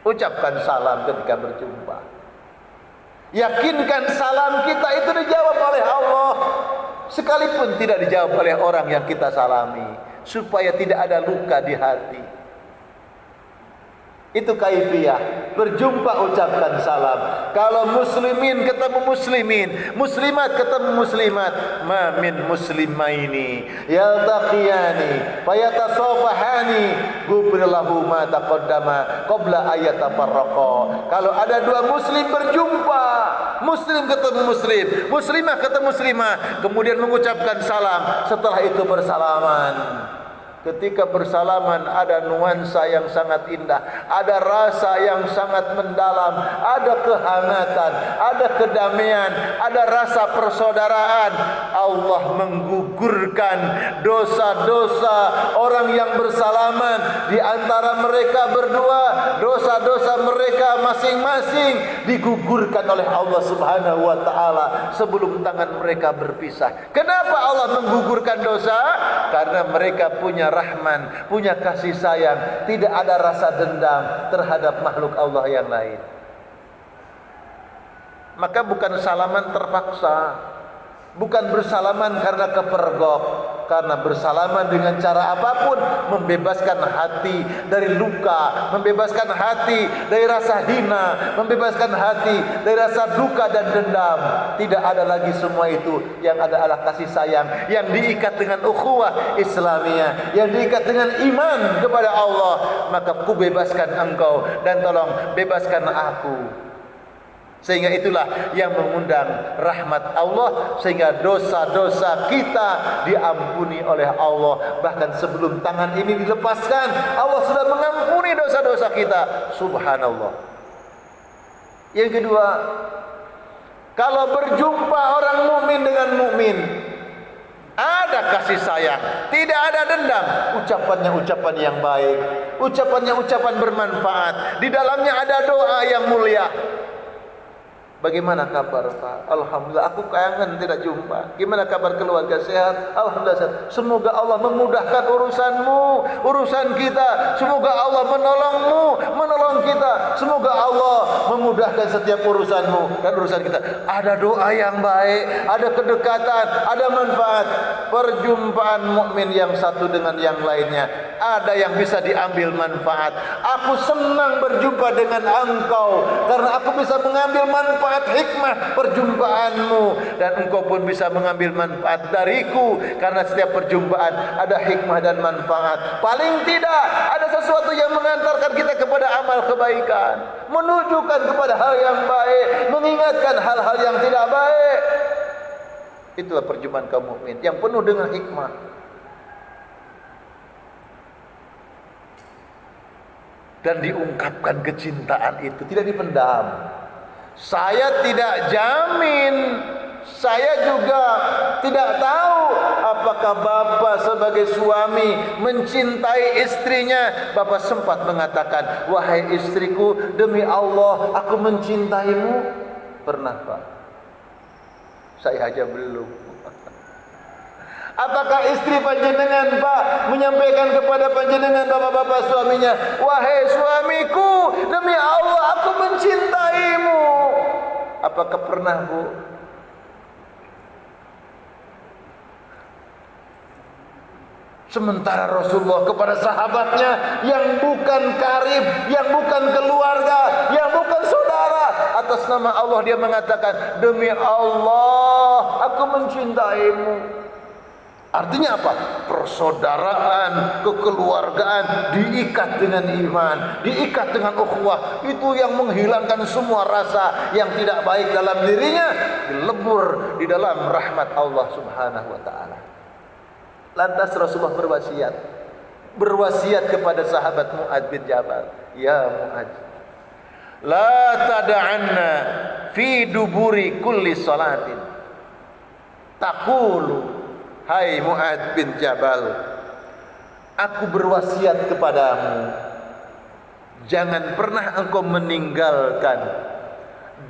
Ucapkan salam ketika berjumpa. Yakinkan salam kita itu dijawab oleh Allah, sekalipun tidak dijawab oleh orang yang kita salami, supaya tidak ada luka di hati. Itu kaifiyah berjumpa, ucapkan salam. Kalau muslimin ketemu muslimin, muslimat ketemu muslimat, ma min muslimaini yaltaqiyani fayatasafahani ghufirallahu ma taqaddama qabla ayatafarraqa. Kalau ada dua muslim berjumpa, muslim ketemu muslim, muslimah ketemu muslimah, kemudian mengucapkan salam, setelah itu bersalaman. Ketika bersalaman ada nuansa yang sangat indah, ada rasa yang sangat mendalam, ada kehangatan, ada kedamaian, ada rasa persaudaraan. Allah menggugurkan dosa-dosa orang yang bersalaman. Di antara mereka berdua, dosa-dosa mereka masing-masing digugurkan oleh Allah Subhanahu wa taala sebelum tangan mereka berpisah. Kenapa Allah menggugurkan dosa? Karena mereka punya rahman, punya kasih sayang, tidak ada rasa dendam terhadap makhluk Allah yang lain. Maka bukan salaman terpaksa, bukan bersalaman karena kepergok, karena bersalaman dengan cara apapun membebaskan hati dari luka, membebaskan hati dari rasa hina, membebaskan hati dari rasa duka dan dendam. Tidak ada lagi semua itu. Yang ada adalah kasih sayang yang diikat dengan ukhuwah Islamiyah, yang diikat dengan iman kepada Allah. Maka ku bebaskan engkau dan tolong bebaskan aku. Sehingga itulah yang mengundang rahmat Allah, sehingga dosa-dosa kita diampuni oleh Allah. Bahkan sebelum tangan ini dilepaskan, Allah sudah mengampuni dosa-dosa kita. Subhanallah. Yang kedua, kalau berjumpa orang mukmin dengan mukmin, ada kasih sayang, tidak ada dendam. Ucapannya ucapan yang baik, ucapannya ucapan bermanfaat, di dalamnya ada doa yang mulia. Bagaimana kabar Pak? Alhamdulillah, aku kangen tidak jumpa. Gimana kabar keluarga, sehat? Alhamdulillah sehat. Semoga Allah memudahkan urusanmu, urusan kita. Semoga Allah menolongmu, menolong kita. Semoga Allah memudahkan setiap urusanmu dan urusan kita. Ada doa yang baik, ada kedekatan, ada manfaat. Perjumpaan mukmin yang satu dengan yang lainnya, ada yang bisa diambil manfaat. Aku senang berjumpa dengan engkau karena aku bisa mengambil manfaat hikmah perjumpaanmu, dan engkau pun bisa mengambil manfaat dariku karena setiap perjumpaan ada hikmah dan manfaat. Paling tidak ada sesuatu yang mengantarkan kita kepada amal kebaikan, menunjukkan kepada hal yang baik, mengingatkan hal-hal yang tidak baik. Itulah perjumpaan kaum mukmin yang penuh dengan hikmah. Dan diungkapkan kecintaan itu, tidak dipendam. Saya tidak jamin, saya juga tidak tahu apakah Bapak sebagai suami mencintai istrinya. Bapak sempat mengatakan, wahai istriku, demi Allah aku mencintaimu. Pernah Pak? Saya aja belum. Apakah istri panjenengan Pak menyampaikan kepada panjenengan bapak-bapak suaminya, wahai suamiku, demi Allah aku mencintaimu? Apakah pernah Bu? Sementara Rasulullah kepada sahabatnya yang bukan karib, yang bukan keluarga, yang bukan saudara, atas nama Allah dia mengatakan, demi Allah aku mencintaimu. Artinya apa? Persaudaraan, kekeluargaan diikat dengan iman, diikat dengan ukhuwah. Itu yang menghilangkan semua rasa yang tidak baik dalam dirinya, dilebur di dalam rahmat Allah Subhanahu wa taala. Lantas Rasulullah berwasiat, berwasiat kepada sahabat Mu'adz bin Jabal, ya Mu'adz, la tada'anna fi duburi kulli salatin taqulu, hai Mu'adz bin Jabal, aku berwasiat kepadamu, jangan pernah engkau meninggalkan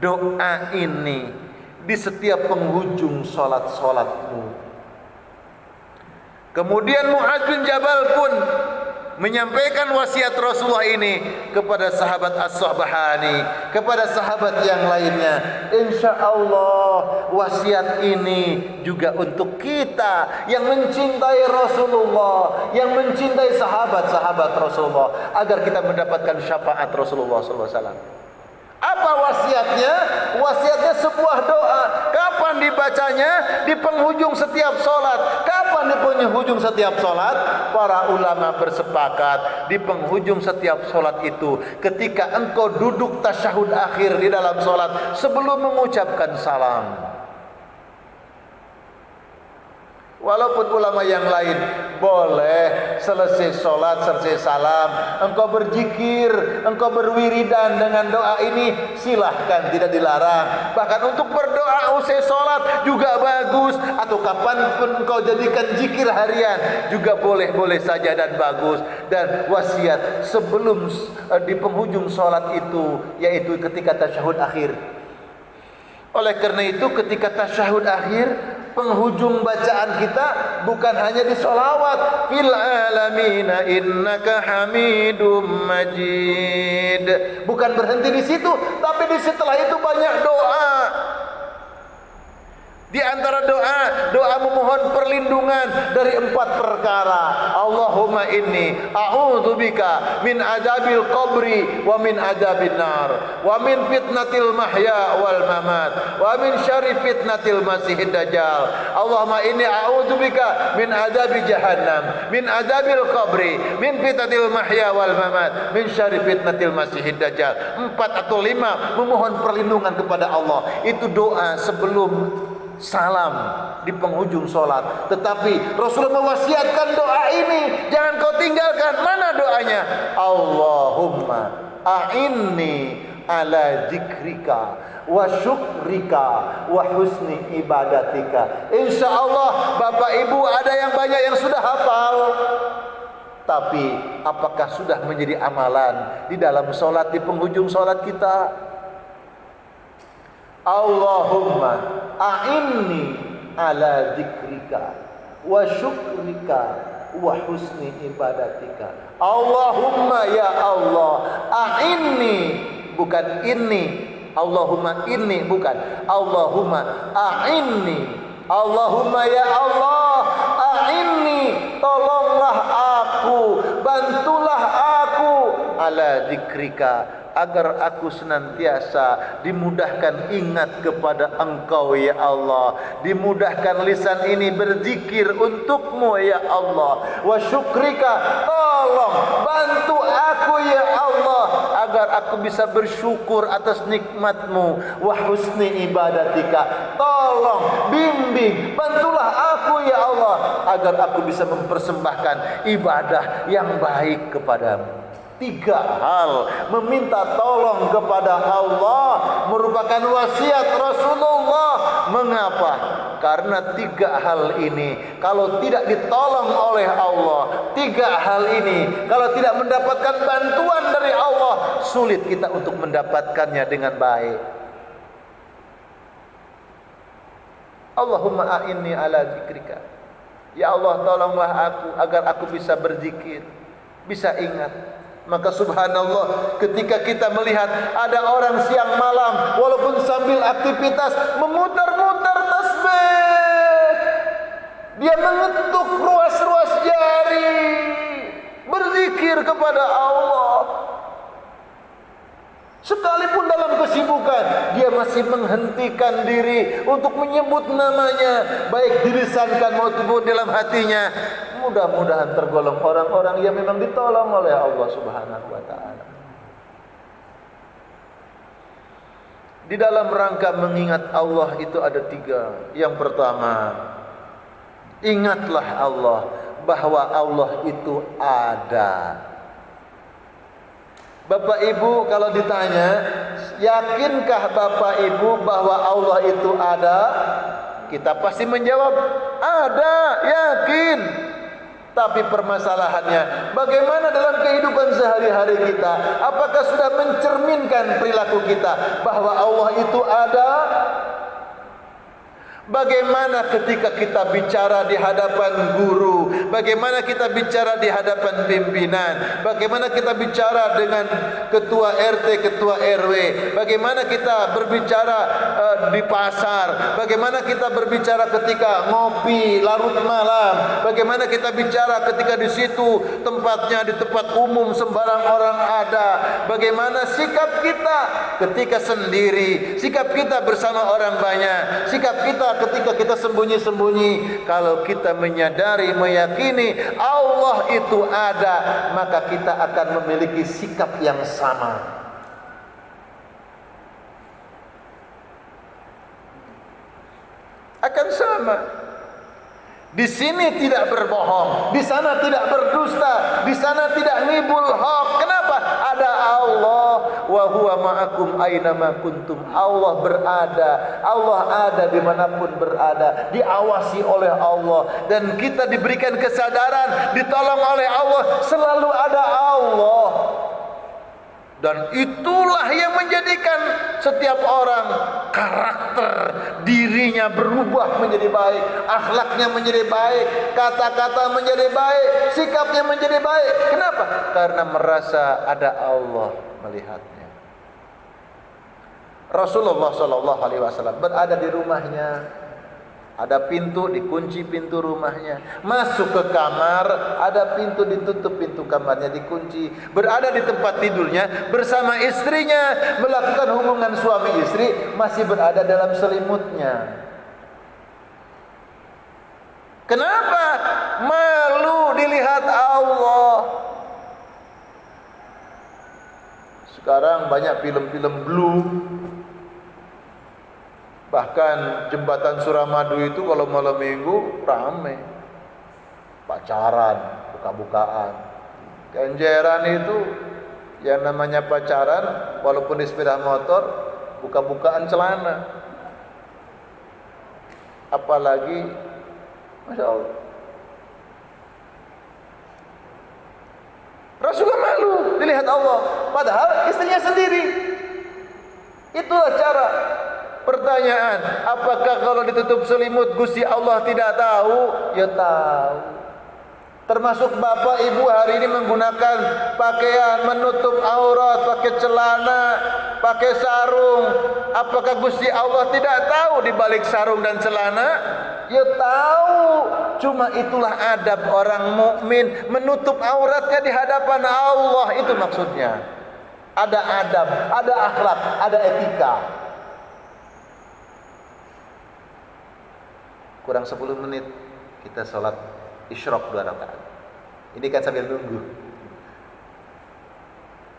doa ini di setiap penghujung solat-solatmu. Kemudian Mu'adz bin Jabal pun menyampaikan wasiat Rasulullah ini kepada sahabat As-Sahbahani, kepada sahabat yang lainnya. Insya Allah wasiat ini juga untuk kita yang mencintai Rasulullah, yang mencintai sahabat-sahabat Rasulullah, agar kita mendapatkan syafaat Rasulullah SAW. Apa wasiatnya? Wasiatnya sebuah doa. Kapan dibacanya? Di penghujung setiap solat. Kapan di penghujung setiap solat? Para ulama bersepakat di penghujung setiap solat itu, ketika engkau duduk tasyahud akhir di dalam solat, sebelum mengucapkan salam. Walaupun ulama yang lain boleh selesai solat, selesai salam, engkau berzikir, engkau berwiridan dengan doa ini, silahkan, tidak dilarang. Bahkan untuk berdoa usai solat juga bagus, atau kapanpun engkau jadikan zikir harian juga boleh-boleh saja dan bagus. Dan wasiat sebelum di penghujung solat itu, yaitu ketika tasyahud akhir. Oleh karena itu ketika tasyahud akhir, penghujung bacaan kita bukan hanya di sholawat, fil alamina innaka hamidum majid, bukan berhenti di situ, tapi di setelah itu banyak doa. Di antara doa memohon perlindungan dari 4 perkara. Allahumma inni a'udzubika min azabil qabri wa min azabin nar wa min fitnatil mahya wal mamat wa min syarri fitnatil masihid dajjal. Allahumma inni a'udzubika min azabi jahannam, min azabil qabri, min fitnatil mahya wal mamat, min syarri fitnatil masihid dajjal. 4 atau 5 memohon perlindungan kepada Allah. Itu doa sebelum salam di penghujung solat. Tetapi Rasulullah mewasiatkan doa ini, jangan kau tinggalkan. Mana doanya? Allahumma a'inni ala zikrika wa syukrika wa husni ibadatika. Insya Allah Bapak Ibu ada yang banyak yang sudah hafal, tapi apakah sudah menjadi amalan di dalam solat, di penghujung solat kita? Allahumma a'inni ala zikrika wa syukrika wa husni ibadatika. Allahumma ya Allah, a'inni, bukan inni. Allahumma inni, bukan. Allahumma a'inni. Allahumma ya Allah, a'inni, tolonglah aku, bantulah aku, ala zikrika, agar aku senantiasa dimudahkan ingat kepada Engkau ya Allah, dimudahkan lisan ini berzikir untukmu ya Allah, wa syukrika, tolong bantu aku ya Allah agar aku bisa bersyukur atas nikmatmu, wa husni ibadatika, tolong bimbing, bantulah aku ya Allah agar aku bisa mempersembahkan ibadah yang baik kepadamu. 3 hal meminta tolong kepada Allah merupakan wasiat Rasulullah. Mengapa? Karena 3 hal ini kalau tidak ditolong oleh Allah, 3 hal ini kalau tidak mendapatkan bantuan dari Allah, sulit kita untuk mendapatkannya dengan baik. Allahumma a'inni ala zikrika, ya Allah tolonglah aku agar aku bisa berzikir, bisa ingat. Maka subhanallah, ketika kita melihat ada orang siang malam walaupun sambil aktivitas memutar-mutar tasbih, dia mengetuk ruas-ruas jari, berzikir kepada Allah. Sekalipun dalam kesibukan, dia masih menghentikan diri untuk menyebut namanya, baik dilisankan maupun dalam hatinya. Mudah-mudahan tergolong orang-orang yang memang ditolong oleh Allah Subhanahu wa ta'ala. Di dalam rangka mengingat Allah itu ada 3. Yang pertama, ingatlah Allah bahwa Allah itu ada. Bapak Ibu kalau ditanya, yakinkah Bapak Ibu bahwa Allah itu ada? Kita pasti menjawab, ada, yakin. Tapi permasalahannya, bagaimana dalam kehidupan sehari-hari kita? Apakah sudah mencerminkan perilaku kita bahwa Allah itu ada? Bagaimana ketika kita bicara di hadapan guru? Bagaimana kita bicara di hadapan pimpinan? Bagaimana kita bicara dengan ketua RT, ketua RW? Bagaimana kita berbicara di pasar? Bagaimana kita berbicara ketika ngopi larut malam? Bagaimana kita bicara ketika di situ tempatnya di tempat umum sembarang orang ada? Bagaimana sikap kita ketika sendiri? Sikap kita bersama orang banyak? Sikap kita ketika kita sembunyi-sembunyi? Kalau kita menyadari, meyakini Allah itu ada, maka kita akan memiliki sikap yang sama. Akan sama. Di sini tidak berbohong, di sana tidak berdusta, di sana tidak ngibul hak. Kenapa? Ada Allah, wa huwa ma'akum aina ma kuntum. Allah berada, Allah ada dimanapun berada, diawasi oleh Allah, dan kita diberikan kesadaran, ditolong oleh Allah. Selalu ada Allah. Dan itulah yang menjadikan setiap orang karakter dirinya berubah menjadi baik, akhlaknya menjadi baik, kata-kata menjadi baik, sikapnya menjadi baik. Kenapa? Karena merasa ada Allah melihatnya. Rasulullah SAW berada di rumahnya, ada pintu, dikunci pintu rumahnya. Masuk ke kamar, ada pintu, ditutup pintu kamarnya, dikunci. Berada di tempat tidurnya bersama istrinya, melakukan hubungan suami istri, masih berada dalam selimutnya. Kenapa? Malu dilihat Allah. Sekarang banyak film-film blue. Bahkan jembatan Suramadu itu kalau malam minggu ramai, pacaran, buka-bukaan. Kenjeran itu yang namanya pacaran, walaupun di sepeda motor, buka-bukaan celana. Apalagi, Masya Allah, Rasulullah malu dilihat Allah, padahal istrinya sendiri. Itulah cara. Pertanyaan, apakah kalau ditutup selimut Gusti Allah tidak tahu? Ya tahu. Termasuk bapak ibu hari ini menggunakan pakaian menutup aurat, pakai celana, pakai sarung. Apakah Gusti Allah tidak tahu di balik sarung dan celana? Ya tahu. Cuma itulah adab orang mukmin, menutup auratnya di hadapan Allah. Itu maksudnya. Ada adab, ada akhlak, ada etika. Kurang 10 menit kita sholat isyraq 2 rakaat. Ini kan sambil nunggu.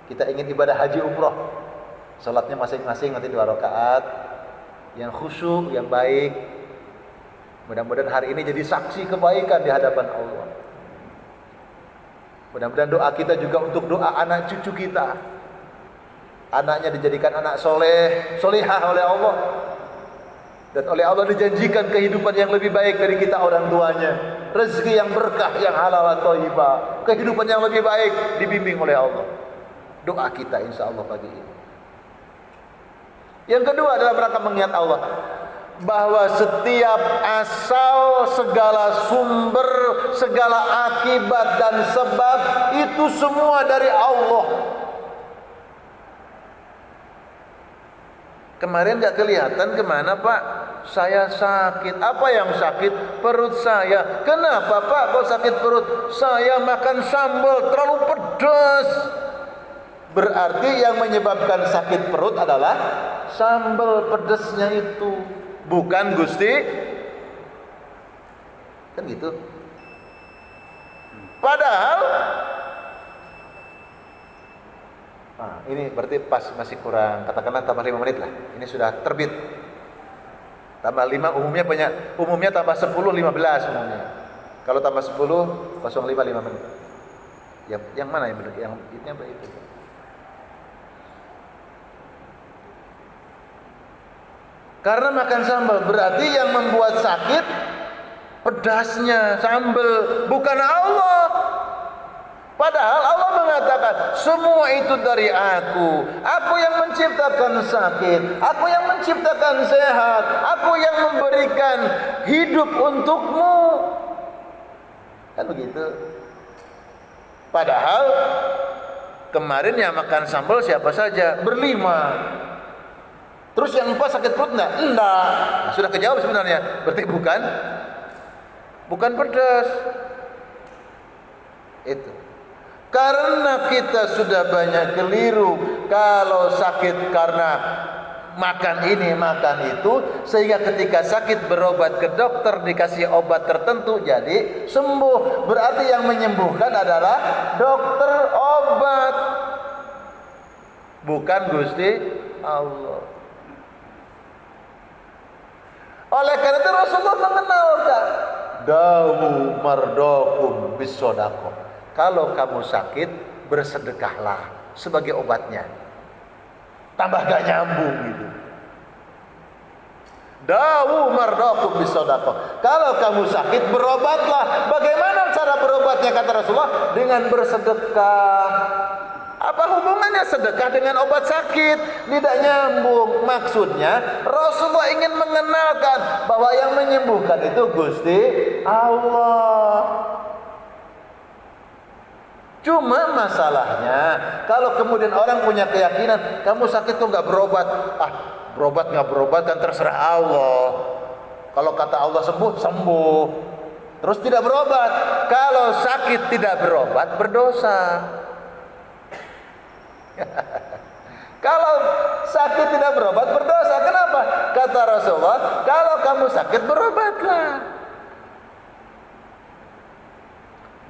Kita ingin ibadah haji umroh, sholatnya masing-masing nanti 2 rakaat, yang khusyuk, yang baik. Mudah-mudahan hari ini jadi saksi kebaikan di hadapan Allah. Mudah-mudahan doa kita juga untuk doa anak cucu kita. Anaknya dijadikan anak soleh, solehah oleh Allah. Dan oleh Allah dijanjikan kehidupan yang lebih baik dari kita orang tuanya. Rezeki yang berkah, yang halal dan thayyibah. Kehidupan yang lebih baik dibimbing oleh Allah. Doa kita insya Allah pagi ini. Yang kedua adalah rangka mengingat Allah. Bahwa setiap asal, segala sumber, segala akibat dan sebab itu semua dari Allah. Kemarin gak kelihatan kemana Pak? Saya sakit. Apa yang sakit? Perut saya. Kenapa Pak kok sakit perut? Saya makan sambal terlalu pedas. Berarti yang menyebabkan sakit perut adalah sambal pedasnya itu, bukan Gusti. Kan gitu. Padahal ini berarti pas, masih kurang, katakanlah tambah 5 menit lah. Ini sudah terbit. Tambah 5 umumnya banyak, umumnya tambah 10, 15 umumnya. Kalau tambah 10, 05 5 menit. Ya, yang mana yang benar? Yang ini apa itu? Karena makan sambal berarti yang membuat sakit pedasnya sambal, bukan Allah. Padahal Allah mengatakan semua itu dari aku. Aku yang menciptakan sakit, aku yang menciptakan sehat, aku yang memberikan hidup untukmu. Kan begitu. Padahal kemarin yang makan sambal siapa saja? Berlima. Terus yang 4 sakit perut enggak? Enggak. Nah, sudah kejawab sebenarnya. Berarti bukan pedas. Itu. Karena kita sudah banyak keliru kalau sakit karena makan ini, makan itu, sehingga ketika sakit berobat ke dokter dikasih obat tertentu jadi sembuh. Berarti yang menyembuhkan adalah dokter obat, bukan Gusti Allah. Oleh karena itu Rasulullah mengenalkan dawu mardokum bisodaqah. Kalau kamu sakit, bersedekahlah sebagai obatnya. Tambah gak nyambung gitu. Dawu mardakum bisodaqah. Kalau kamu sakit, berobatlah. Bagaimana cara berobatnya kata Rasulullah? Dengan bersedekah. Apa hubungannya sedekah dengan obat sakit? Tidak nyambung. Maksudnya Rasulullah ingin mengenalkan bahwa yang menyembuhkan itu Gusti Allah. Cuma masalahnya kalau kemudian orang punya keyakinan kamu sakit kok nggak berobat, berobat nggak berobat kan terserah Allah. Kalau kata Allah sembuh, sembuh. Terus tidak berobat. Kalau sakit tidak berobat, berdosa. Kalau sakit tidak berobat, berdosa. Kenapa? Kata Rasulullah, kalau kamu sakit berobatlah.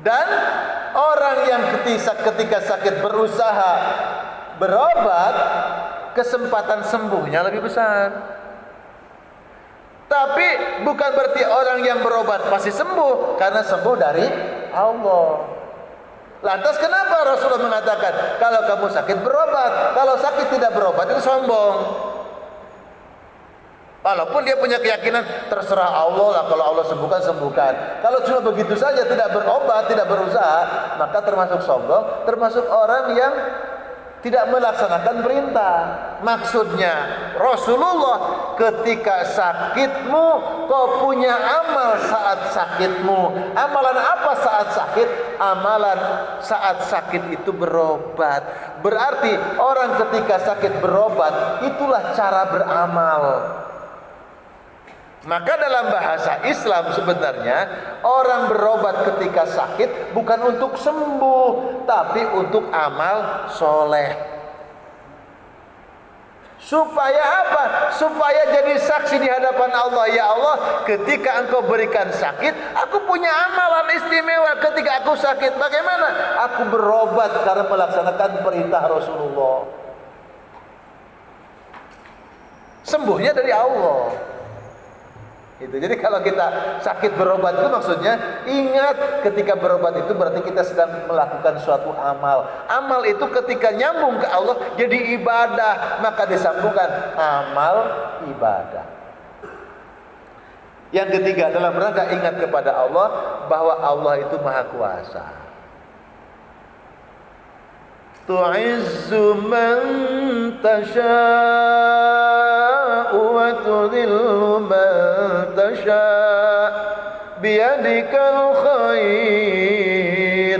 Dan orang yang ketika sakit berusaha berobat, kesempatan sembuhnya lebih besar. Tapi bukan berarti orang yang berobat pasti sembuh, karena sembuh dari Allah. Lantas kenapa Rasulullah mengatakan kalau kamu sakit berobat, kalau sakit tidak berobat itu sombong? Walaupun dia punya keyakinan terserah Allah lah, kalau Allah sembuhkan, sembuhkan. Kalau cuma begitu saja tidak berobat, tidak berusaha, maka termasuk sombong, termasuk orang yang tidak melaksanakan perintah. Maksudnya Rasulullah, ketika sakitmu kau punya amal saat sakitmu. Amalan apa saat sakit? Amalan saat sakit itu berobat. Berarti orang ketika sakit berobat, itulah cara beramal. Maka dalam bahasa Islam sebenarnya orang berobat ketika sakit bukan untuk sembuh, tapi untuk amal soleh. Supaya apa? Supaya jadi saksi di hadapan Allah. Ya Allah, ketika Engkau berikan sakit, aku punya amalan istimewa ketika aku sakit. Bagaimana? Aku berobat karena melaksanakan perintah Rasulullah. Sembuhnya dari Allah. Itu. Jadi kalau kita sakit berobat itu maksudnya ingat ketika berobat itu berarti kita sedang melakukan suatu amal. Amal itu ketika nyambung ke Allah jadi ibadah, maka disambungkan amal ibadah. Yang ketiga dalam rangka ingat kepada Allah bahwa Allah itu Maha Kuasa. Tu'izzu man tasha'u wa tudhillu man tasha'u biyadikal khair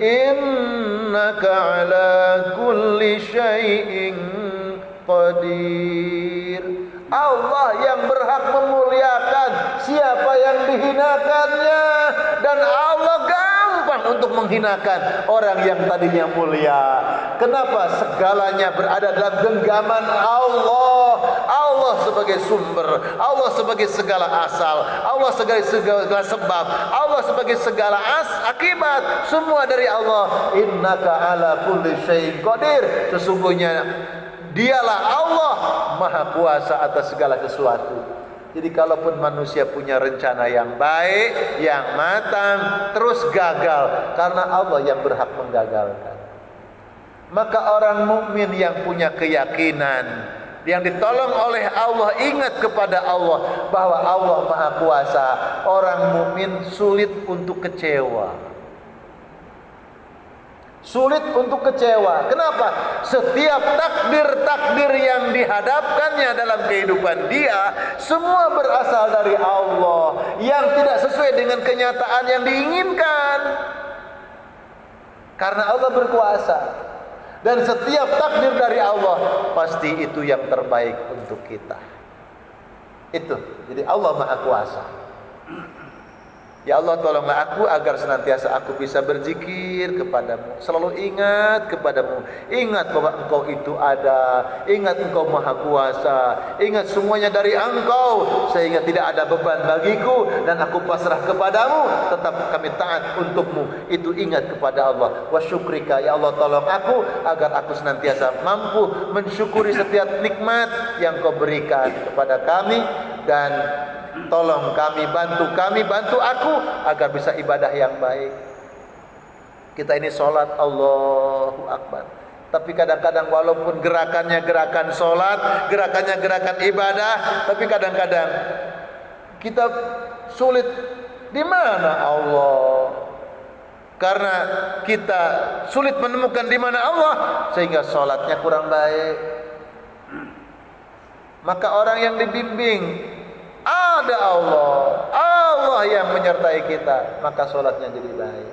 innaka ala kulli syai'in qadir. Allah yang berhak memuliakan siapa yang dihinakannya, dan Allah gampang untuk menghinakan orang yang tadinya mulia. Kenapa? Segalanya berada dalam genggaman Allah. Allah sebagai sumber, Allah sebagai segala asal, Allah sebagai segala sebab, Allah sebagai segala akibat, semua dari Allah. Innaka ala kulli syai'in qadir. Sesungguhnya Dialah Allah Maha Kuasa atas segala sesuatu. Jadi kalaupun manusia punya rencana yang baik, yang matang, terus gagal, karena Allah yang berhak menggagalkan. Maka orang mukmin yang punya keyakinan, yang ditolong oleh Allah, ingat kepada Allah bahwa Allah Maha Kuasa, orang mukmin sulit untuk kecewa. Sulit untuk kecewa. Kenapa? Setiap takdir-takdir yang dihadapkannya dalam kehidupan dia, semua berasal dari Allah, yang tidak sesuai dengan kenyataan yang diinginkan. Karena Allah berkuasa. Dan setiap takdir dari Allah, pasti itu yang terbaik untuk kita. Itu. Jadi Allah Maha Kuasa. Ya Allah, tolonglah aku agar senantiasa aku bisa berzikir kepadamu, selalu ingat kepadamu, ingat bahwa Engkau itu ada, ingat Engkau Maha Kuasa, ingat semuanya dari Engkau, sehingga tidak ada beban bagiku dan aku pasrah kepadamu, tetap kami taat untukmu. Itu ingat kepada Allah. Wa syukrika, ya Allah, tolong aku agar aku senantiasa mampu mensyukuri setiap nikmat yang Kau berikan kepada kami, dan tolong kami, bantu aku agar bisa ibadah yang baik. Kita ini sholat, Allahu Akbar, tapi kadang-kadang walaupun gerakannya gerakan sholat, gerakannya gerakan ibadah, tapi kadang-kadang kita sulit. Di mana Allah? Karena kita sulit menemukan di mana Allah, sehingga sholatnya kurang baik. Maka orang yang dibimbing ada Allah yang menyertai kita, maka sholatnya jadi baik.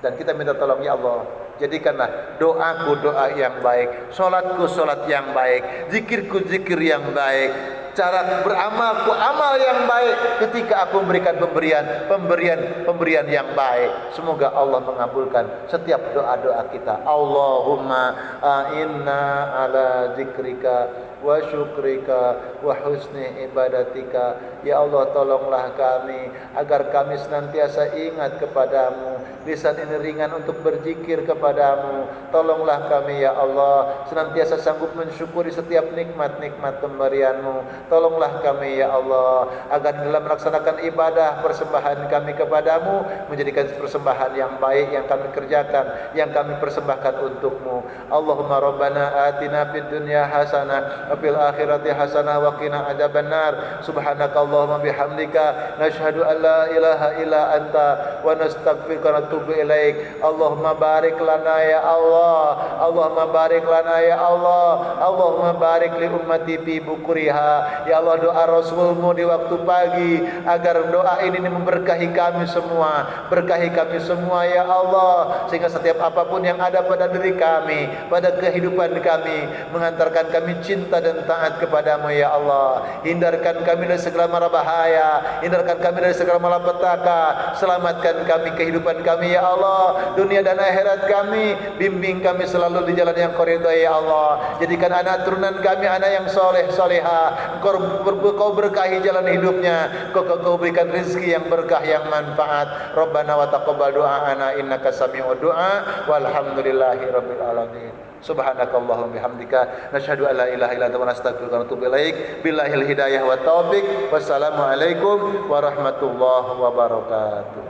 Dan kita minta tolong, ya Allah, jadikanlah doaku doa yang baik, sholatku sholat yang baik, zikirku zikir yang baik, cara beramalku amal yang baik, ketika aku memberikan pemberian yang baik. Semoga Allah mengabulkan setiap doa-doa kita. Allahumma inna ala zikrika wa syukrika wa husni ibadatika. Ya Allah, tolonglah kami agar kami senantiasa ingat kepadamu, lisan ini ringan untuk berzikir kepadamu. Tolonglah kami, ya Allah, senantiasa sanggup mensyukuri setiap nikmat-nikmat pemberianmu. Tolonglah kami, ya Allah, agar dalam melaksanakan ibadah persembahan kami kepadamu, menjadikan persembahan yang baik yang kami kerjakan, yang kami persembahkan untukmu. Allahumma rabbana atina fid dunya hasanah wa fil akhirati hasanah wa qina adzabannar. Subhanakallahumma bihamdika nasyhadu an la ilaha illa anta wa nastaghfiruka wa natubu ilaik. Allahumma barik lana ya Allah, Allahumma barik lana ya Allah, Allahumma barik li ummati fi bukuriha. Ya Allah, doa Rasulmu di waktu pagi, agar doa ini memberkahi kami semua, berkahi kami semua ya Allah, sehingga setiap apapun yang ada pada diri kami, pada kehidupan kami, mengantarkan kami cinta dan taat kepadamu ya Allah. Hindarkan kami dari segala mara bahaya, hindarkan kami dari segala malapetaka, selamatkan kami kehidupan kami ya Allah, dunia dan akhirat kami, bimbing kami selalu di jalan yang Kau ridhai ya Allah. Jadikan anak turunan kami anak yang soleh soleha. Kau berkahi jalan hidupnya, Kau berikan rezeki yang berkah yang manfaat. Rabbana wa taqabbal du'ana innaka sami'ud du'a walhamdulillahi rabbil alamin. Subhanakallahumma bihamdika nasyhadu an la ilaha illa anta wa nastaghfiruka wa natubu ilaik. Billahil hidayah wa taufiq. Wassalamu alaikum warahmatullahi wabarakatuh.